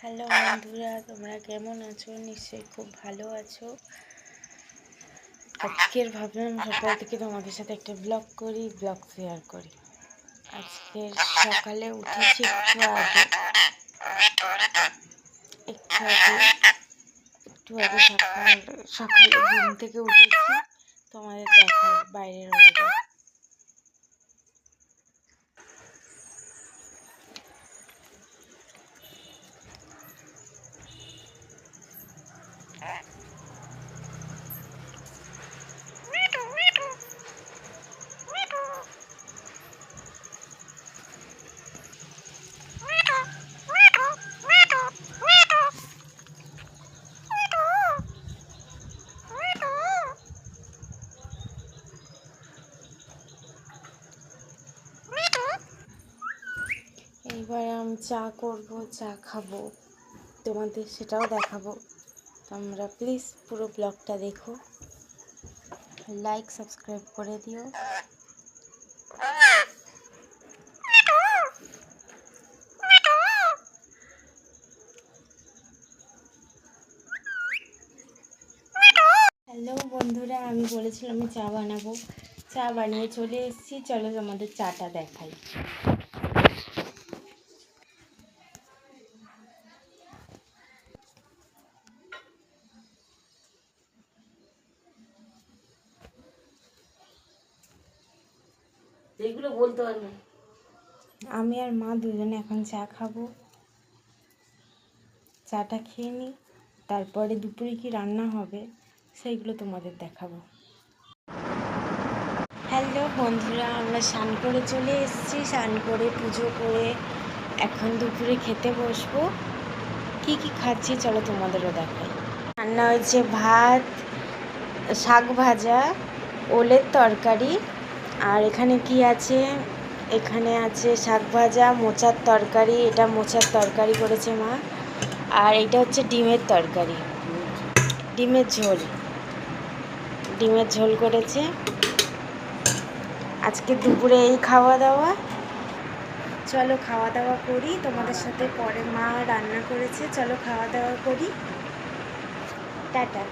Hello বন্ধুরা, তোমরা কেমন আছো? নিশ্চয়ই খুব ভালো আছো। আজকের ভাবলাম সকাল থেকে তোমাদের সাথে একটা ব্লগ শেয়ার করি। আজকের সকালে উঠেছি একটু আগে সকালে ঘুম থেকে উঠেছি। তোমাদের দেখাই বাইরের ওয়েদার। এইবার আমি চা করব, চা খাবো, তোমাদের সেটাও দেখাবো। তোমরা প্লিজ পুরো ব্লগটা দেখো, লাইক সাবস্ক্রাইব করে দিও। হ্যালো বন্ধুরা, আমি বলেছিলাম আমি চা বানাবো, চা বানিয়ে চলে এসেছি। চলো তোমাদের চাটা দেখাই। এগুলো বলতে পারবো। আমি আর মা দুজনে এখন চা খাবো। চাটা খেয়ে নিই, তারপরে দুপুরে কি রান্না হবে সেইগুলো তোমাদের দেখাবো। হ্যালো বন্ধুরা, আমরা স্নান করে চলে এসেছি। স্নান করে পুজো করে এখন দুপুরে খেতে বসবো। কি কি খাচ্ছি চলো তোমাদেরও দেখাই। রান্না হয়েছে ভাত, শাক ভাজা, ওলের তরকারি। আর এখানে কি আছে, এখানে আছে শাক ভাজা, মোচার তরকারি। এটা মোচার তরকারি করেছে মা। আর এটা হচ্ছে ডিমের তরকারি, ডিমের ঝোল করেছে। আজকে দুপুরে এই খাওয়া দাওয়া। চলো খাওয়া দাওয়া করি তোমাদের সাথে পরে। মা রান্না করেছে, চলো খাওয়া দাওয়া করি। টাটা।